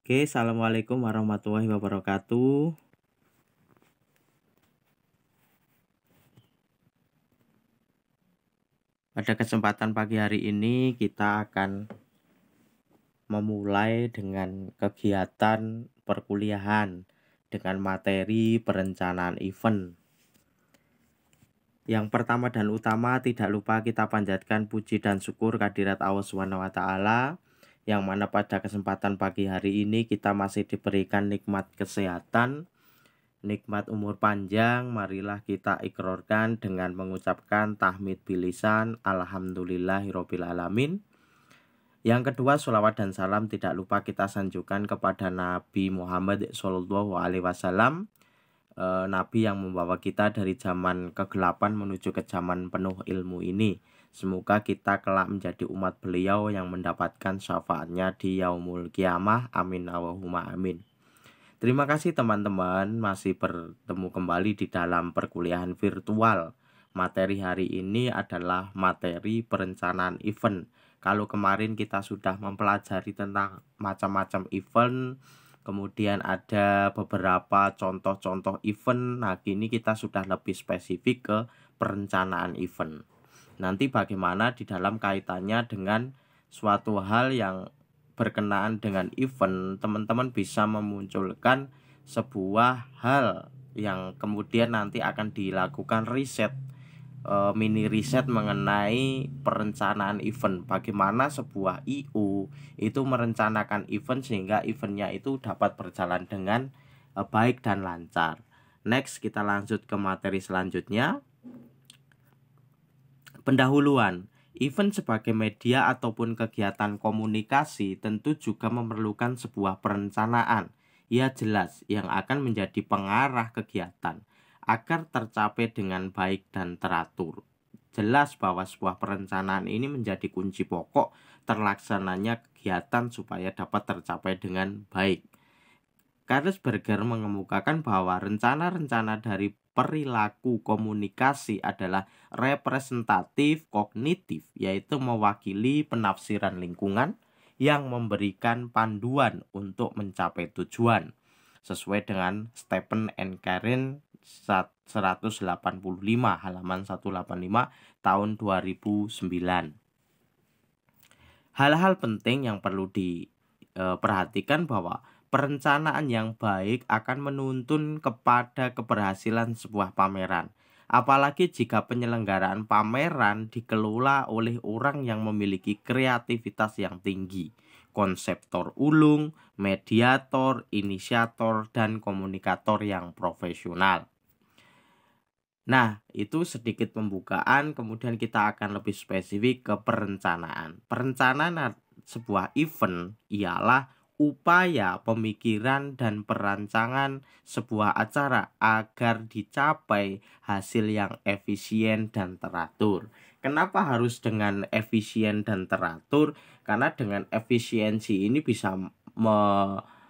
Oke, assalamualaikum warahmatullahi wabarakatuh. Pada kesempatan pagi hari ini kita akan memulai dengan kegiatan perkuliahan dengan materi perencanaan event. Yang pertama dan utama, tidak lupa kita panjatkan puji dan syukur kehadirat Allah SWT, yang mana pada kesempatan pagi hari ini kita masih diberikan nikmat kesehatan, nikmat umur panjang. Marilah kita ikrarkan dengan mengucapkan tahmid bilisan alhamdulillahirabbil alamin. Yang kedua, sholawat dan salam tidak lupa kita sanjungkan kepada Nabi Muhammad SAW, Nabi yang membawa kita dari zaman kegelapan menuju ke zaman penuh ilmu ini. Semoga kita kelak menjadi umat beliau yang mendapatkan syafaatnya di yaumul kiamah. Amin Allahumma amin. Terima kasih teman-teman, masih bertemu kembali di dalam perkuliahan virtual. Materi hari ini adalah materi perencanaan event. Kalau kemarin kita sudah mempelajari tentang macam-macam event, kemudian ada beberapa contoh-contoh event. Nah, kini kita sudah lebih spesifik ke perencanaan event. Nanti bagaimana di dalam kaitannya dengan suatu hal yang berkenaan dengan event, teman-teman bisa memunculkan sebuah hal yang kemudian nanti akan dilakukan riset, mini riset mengenai perencanaan event. Bagaimana sebuah IU itu merencanakan event sehingga eventnya itu dapat berjalan dengan baik dan lancar. Next, kita lanjut ke materi selanjutnya. Pendahuluan. Event sebagai media ataupun kegiatan komunikasi tentu juga memerlukan sebuah perencanaan, ya jelas, yang akan menjadi pengarah kegiatan agar tercapai dengan baik dan teratur. Jelas bahwa sebuah perencanaan ini menjadi kunci pokok terlaksananya kegiatan supaya dapat tercapai dengan baik. Carlsberger mengemukakan bahwa rencana-rencana dari perilaku komunikasi adalah representatif kognitif, yaitu mewakili penafsiran lingkungan yang memberikan panduan untuk mencapai tujuan, sesuai dengan Stephen and Karen 185 halaman 185 tahun 2009. Hal-hal penting yang perlu diperhatikan bahwa perencanaan yang baik akan menuntun kepada keberhasilan sebuah pameran. Apalagi jika penyelenggaraan pameran dikelola oleh orang yang memiliki kreativitas yang tinggi, konseptor ulung, mediator, inisiator, dan komunikator yang profesional. Nah, itu sedikit pembukaan, kemudian kita akan lebih spesifik ke perencanaan. Perencanaan sebuah event ialah upaya pemikiran dan perancangan sebuah acara agar dicapai hasil yang efisien dan teratur. Kenapa harus dengan efisien dan teratur? Karena dengan efisiensi ini bisa mengurangi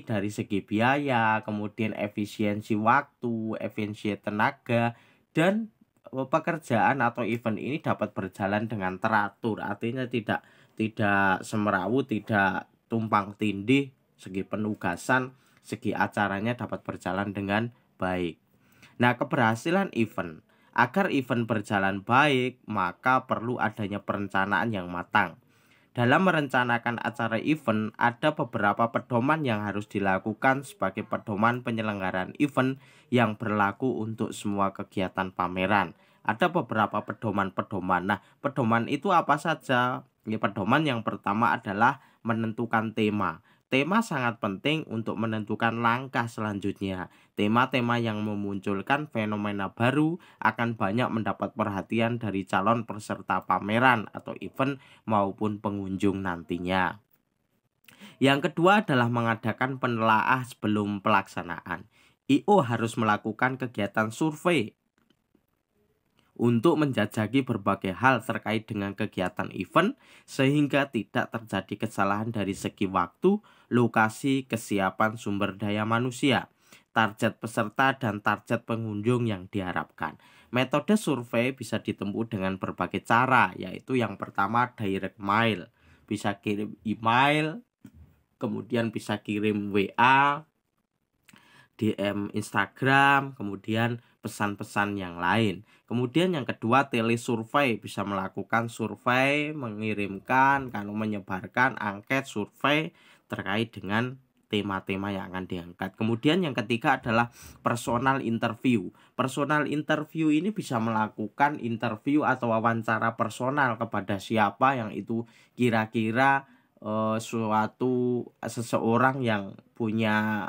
dari segi biaya, kemudian efisiensi waktu, efisiensi tenaga, dan pekerjaan atau event ini dapat berjalan dengan teratur. Artinya tidak semeraut, tidak tumpang tindih, segi penugasan, segi acaranya dapat berjalan dengan baik. Nah, keberhasilan event. Agar event berjalan baik, maka perlu adanya perencanaan yang matang. Dalam merencanakan acara event, ada beberapa pedoman yang harus dilakukan sebagai pedoman penyelenggaraan event yang berlaku untuk semua kegiatan pameran. Ada beberapa pedoman-pedoman. Nah, pedoman itu apa saja? Ya, pedoman yang pertama adalah menentukan tema. Tema sangat penting untuk menentukan langkah selanjutnya. Tema-tema yang memunculkan fenomena baru akan banyak mendapat perhatian dari calon peserta pameran atau event maupun pengunjung nantinya. Yang kedua adalah mengadakan penelaah sebelum pelaksanaan. I.O. harus melakukan kegiatan survei untuk menjajaki berbagai hal terkait dengan kegiatan event sehingga tidak terjadi kesalahan dari segi waktu, lokasi, kesiapan sumber daya manusia, target peserta, dan target pengunjung yang diharapkan. Metode survei bisa ditempuh dengan berbagai cara, yaitu yang pertama direct mail. Bisa kirim email kemudian bisa kirim WA, DM Instagram, kemudian pesan-pesan yang lain. Kemudian yang kedua, telesurvei, bisa melakukan survei, mengirimkan, kalau menyebarkan angket survei terkait dengan tema-tema yang akan diangkat. Kemudian yang ketiga adalah personal interview. Personal interview ini bisa melakukan interview atau wawancara personal kepada siapa yang itu kira-kira seseorang yang punya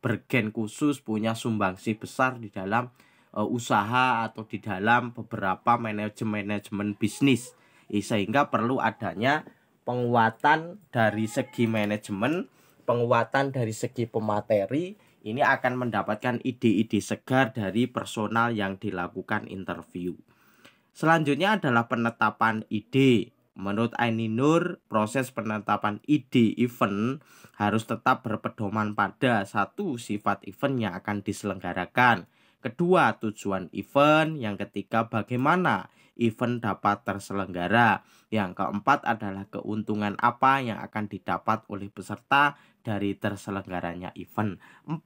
bergen khusus, punya sumbangsi besar di dalam usaha atau di dalam beberapa manajemen bisnis, sehingga perlu adanya penguatan dari segi manajemen, penguatan dari segi pemateri. Ini akan mendapatkan ide-ide segar dari personal yang dilakukan interview. Selanjutnya adalah penetapan ide. Menurut Aini Nur, proses penetapan ide event harus tetap berpedoman pada satu, sifat event yang akan diselenggarakan, kedua, tujuan event, yang ketiga, bagaimana event dapat terselenggara, yang keempat adalah keuntungan apa yang akan didapat oleh peserta dari terselenggaranya event. 4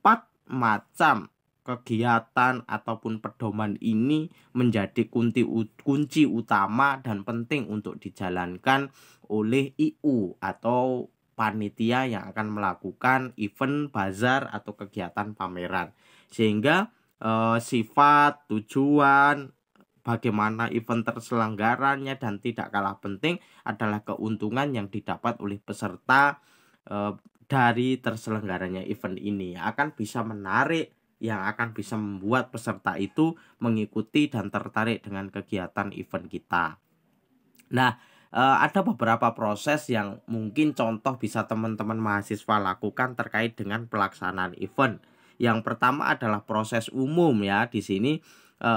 macam kegiatan ataupun pedoman ini menjadi kunci utama dan penting untuk dijalankan oleh IU atau panitia yang akan melakukan event, bazar atau kegiatan pameran. Sehingga sifat, tujuan, bagaimana event terselenggaranya, dan tidak kalah penting adalah keuntungan yang didapat oleh peserta dari terselenggaranya event ini, akan bisa menarik, yang akan bisa membuat peserta itu mengikuti dan tertarik dengan kegiatan event kita. Nah, ada beberapa proses yang mungkin contoh bisa teman-teman mahasiswa lakukan terkait dengan pelaksanaan event. Yang pertama adalah proses umum ya. Di sini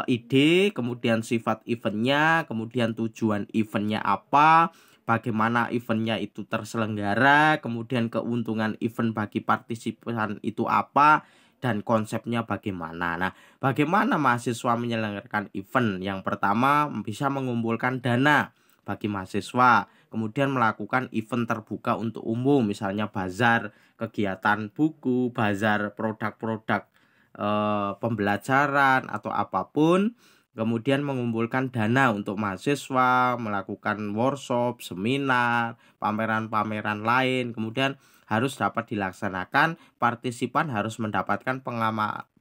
ide, kemudian sifat eventnya, kemudian tujuan eventnya apa, bagaimana eventnya itu terselenggara, kemudian keuntungan event bagi partisipan itu apa, dan konsepnya bagaimana. Nah, bagaimana mahasiswa menyelenggarakan event? Yang pertama, bisa mengumpulkan dana bagi mahasiswa, kemudian melakukan event terbuka untuk umum, misalnya bazar kegiatan buku, bazar produk-produk pembelajaran atau apapun. Kemudian mengumpulkan dana untuk mahasiswa, melakukan workshop, seminar, pameran-pameran lain. Kemudian harus dapat dilaksanakan, partisipan harus mendapatkan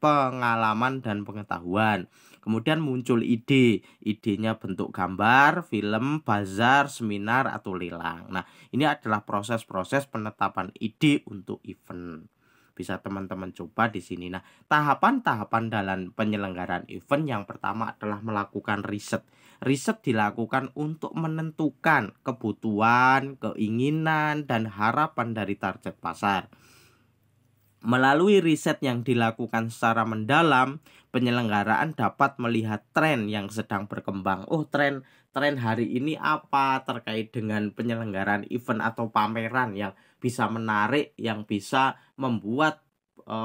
pengalaman dan pengetahuan. Kemudian muncul idenya bentuk gambar, film, bazar, seminar, atau lelang. Nah, ini adalah proses-proses penetapan ide untuk event. Bisa teman-teman coba di sini. Nah, tahapan-tahapan dalam penyelenggaraan event yang pertama adalah melakukan riset. Riset dilakukan untuk menentukan kebutuhan, keinginan, dan harapan dari target pasar. Melalui riset yang dilakukan secara mendalam, penyelenggaraan dapat melihat tren yang sedang berkembang. Oh, tren hari ini apa terkait dengan penyelenggaraan event atau pameran yang bisa menarik, yang bisa membuat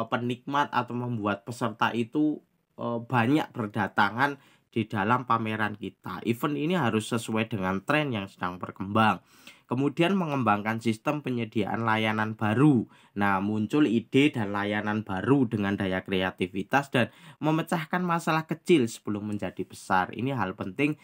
penikmat atau membuat peserta itu banyak berdatangan di dalam pameran kita. Event ini harus sesuai dengan tren yang sedang berkembang. Kemudian mengembangkan sistem penyediaan layanan baru. Nah, muncul ide dan layanan baru dengan daya kreativitas dan memecahkan masalah kecil sebelum menjadi besar. Ini hal penting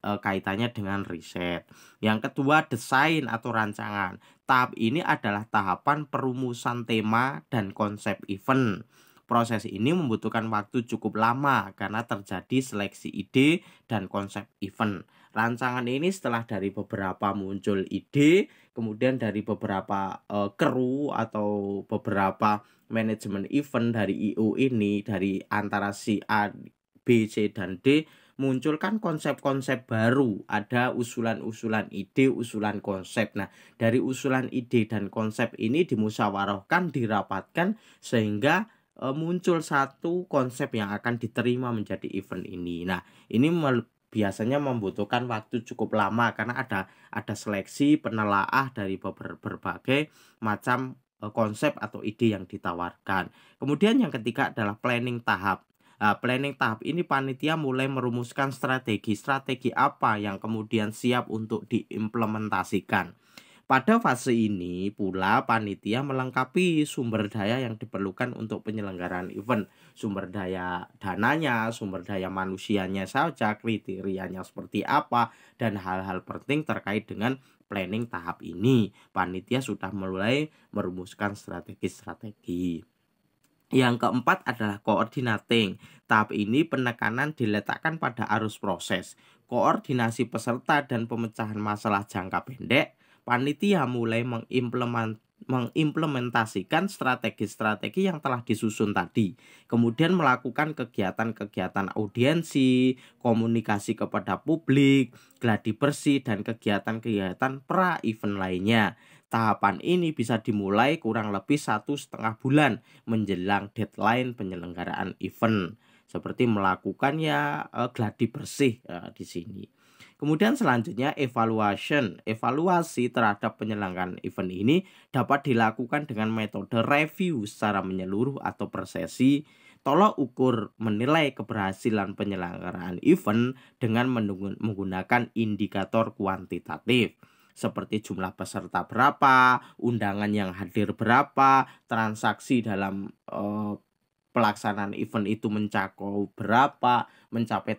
kaitannya dengan riset. Yang kedua, desain atau rancangan. Tahap ini adalah tahapan perumusan tema dan konsep event. Proses ini membutuhkan waktu cukup lama karena terjadi seleksi ide dan konsep event. Rancangan ini setelah dari beberapa muncul ide, kemudian dari beberapa kru atau beberapa manajemen event dari IO ini, dari antara si A, B, C, dan D, munculkan konsep-konsep baru. Ada usulan-usulan ide, usulan konsep. Nah, dari usulan ide dan konsep ini dimusyawarahkan, dirapatkan, sehingga muncul satu konsep yang akan diterima menjadi event ini. Nah, ini biasanya membutuhkan waktu cukup lama karena ada seleksi penelaah dari berbagai macam konsep atau ide yang ditawarkan. Kemudian yang ketiga adalah planning tahap. Planning tahap ini panitia mulai merumuskan strategi apa yang kemudian siap untuk diimplementasikan. Pada fase ini pula panitia melengkapi sumber daya yang diperlukan untuk penyelenggaraan event. Sumber daya dananya, sumber daya manusianya saja, kriterianya seperti apa, dan hal-hal penting terkait dengan planning tahap ini. Panitia sudah mulai merumuskan strategi-strategi. Yang keempat adalah coordinating. Tahap ini penekanan diletakkan pada arus proses, koordinasi peserta dan pemecahan masalah jangka pendek. Panitia mulai mengimplementasikan strategi-strategi yang telah disusun tadi. Kemudian melakukan kegiatan-kegiatan audiensi, komunikasi kepada publik, gladi bersih, dan kegiatan-kegiatan pra-event lainnya. Tahapan ini bisa dimulai kurang lebih 1,5 bulan menjelang deadline penyelenggaraan event, seperti melakukannya gladi bersih di sini. Kemudian selanjutnya evaluasi terhadap penyelenggaraan event ini dapat dilakukan dengan metode review secara menyeluruh atau per sesi. Tolok ukur menilai keberhasilan penyelenggaraan event dengan menggunakan indikator kuantitatif seperti jumlah peserta berapa, undangan yang hadir berapa, transaksi dalam pelaksanaan event itu mencapai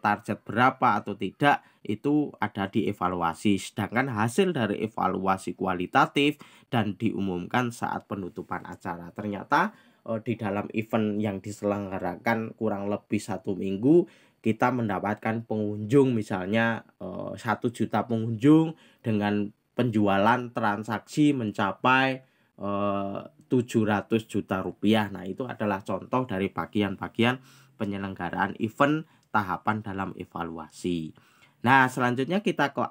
target berapa atau tidak, itu ada di evaluasi. Sedangkan hasil dari evaluasi kualitatif dan diumumkan saat penutupan acara. Ternyata di dalam event yang diselenggarakan kurang lebih 1 minggu, kita mendapatkan pengunjung misalnya 1 juta pengunjung dengan penjualan transaksi mencapai 700 juta rupiah. Nah, itu adalah contoh dari bagian-bagian penyelenggaraan event tahapan dalam evaluasi. Nah, selanjutnya kita ke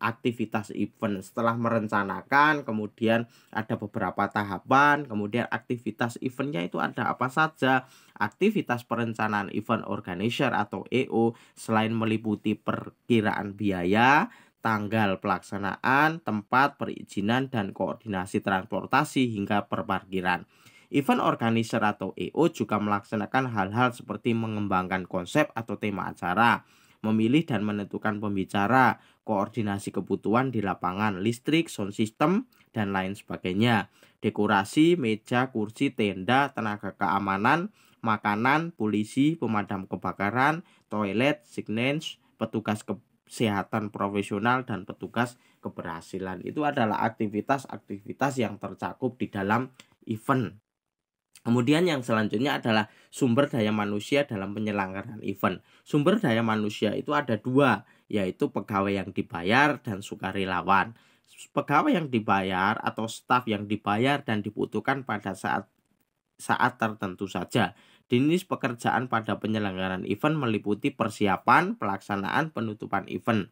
aktivitas event. Setelah merencanakan, kemudian ada beberapa tahapan, kemudian aktivitas eventnya itu ada apa saja. Aktivitas perencanaan event organizer atau EO selain meliputi perkiraan biaya, tanggal pelaksanaan, tempat, perizinan, dan koordinasi transportasi hingga perparkiran. Event organizer atau EO juga melaksanakan hal-hal seperti mengembangkan konsep atau tema acara, memilih dan menentukan pembicara, koordinasi kebutuhan di lapangan, listrik, sound system, dan lain sebagainya. Dekorasi, meja, kursi, tenda, tenaga keamanan, makanan, polisi, pemadam kebakaran, toilet, signage, petugas kesehatan profesional, dan petugas keberhasilan. Itu adalah aktivitas-aktivitas yang tercakup di dalam event. Kemudian yang selanjutnya adalah sumber daya manusia dalam penyelenggaraan event. Sumber daya manusia itu ada 2, yaitu pegawai yang dibayar dan sukarelawan. Pegawai yang dibayar atau staf yang dibayar dan dibutuhkan pada saat tertentu saja. Jenis pekerjaan pada penyelenggaraan event meliputi persiapan, pelaksanaan, penutupan event.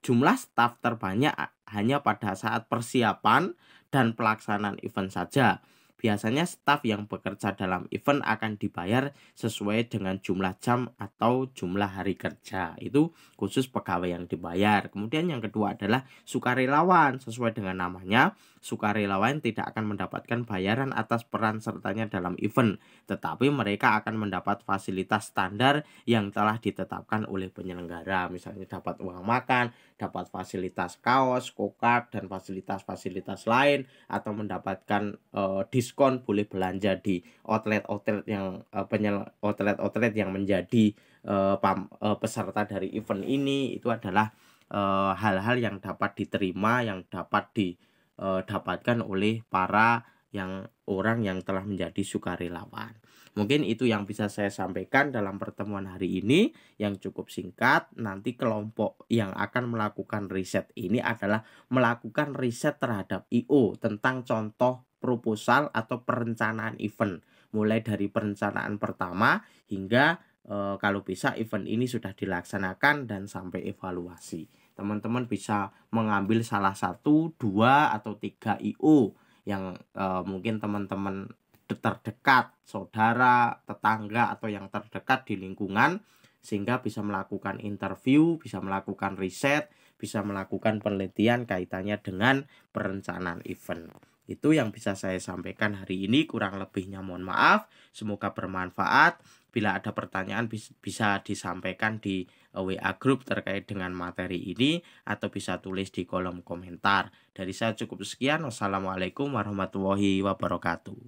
Jumlah staf terbanyak hanya pada saat persiapan dan pelaksanaan event saja. Biasanya staf yang bekerja dalam event akan dibayar sesuai dengan jumlah jam atau jumlah hari kerja. Itu khusus pegawai yang dibayar. Kemudian yang kedua adalah sukarelawan. Sesuai dengan namanya, sukarelawan tidak akan mendapatkan bayaran atas peran sertanya dalam event, tetapi mereka akan mendapat fasilitas standar yang telah ditetapkan oleh penyelenggara. Misalnya dapat uang makan, dapat fasilitas kaos, kokard, dan fasilitas-fasilitas lain, atau mendapatkan diskon boleh belanja di outlet-outlet yang menjadi peserta dari event ini. Itu adalah hal-hal yang dapat diterima, yang dapat didapatkan oleh para orang yang telah menjadi sukarelawan. Mungkin itu yang bisa saya sampaikan dalam pertemuan hari ini yang cukup singkat. Nanti kelompok yang akan melakukan riset ini adalah melakukan riset terhadap IO tentang contoh proposal atau perencanaan event, mulai dari perencanaan pertama hingga kalau bisa event ini sudah dilaksanakan dan sampai evaluasi. Teman-teman bisa mengambil salah 1, 2, atau 3 IO yang mungkin teman-teman terdekat, saudara, tetangga, atau yang terdekat di lingkungan, sehingga bisa melakukan interview, bisa melakukan riset, bisa melakukan penelitian kaitannya dengan perencanaan event. Itu yang bisa saya sampaikan hari ini, kurang lebihnya mohon maaf. Semoga bermanfaat. Bila ada pertanyaan bisa disampaikan di WA Group terkait dengan materi ini atau bisa tulis di kolom komentar. Dari saya cukup sekian. Wassalamualaikum warahmatullahi wabarakatuh.